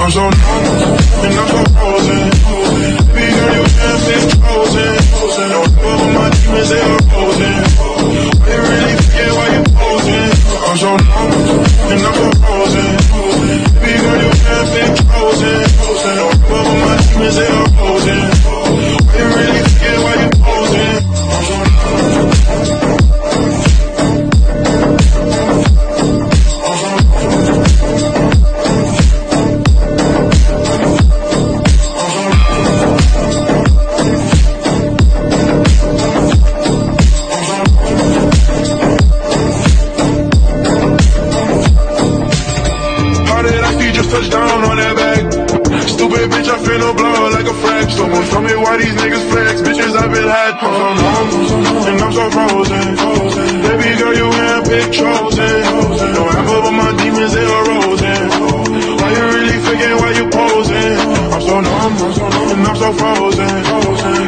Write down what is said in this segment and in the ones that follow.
I'm so numb, and I'm so frozen. Baby girl, you have been chosen. No love of my demons, they are frozen. Why you really forget why you posing? I'm so numb, and I'm so frozen. Baby girl, you have been chosen. No love of my demons, they are frozen. Why you really forget why you posing? I'm so numb. Touchdown on that back. Stupid bitch, I finna blow like a frack. Someone tell me why these niggas flex. Bitches, I've been had. I'm so numb, and I'm so frozen. Baby girl, you handpicked chosen. No half of my demons, they are rosing. Why you really forget why you posing? I'm so numb, and I'm so frozen.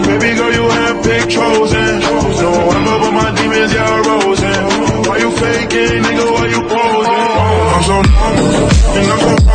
Baby girl, you handpicked chosen. No half of my demons, they are rosing. Why you faking, nigga, why you posing? I'm so numb, and I'm so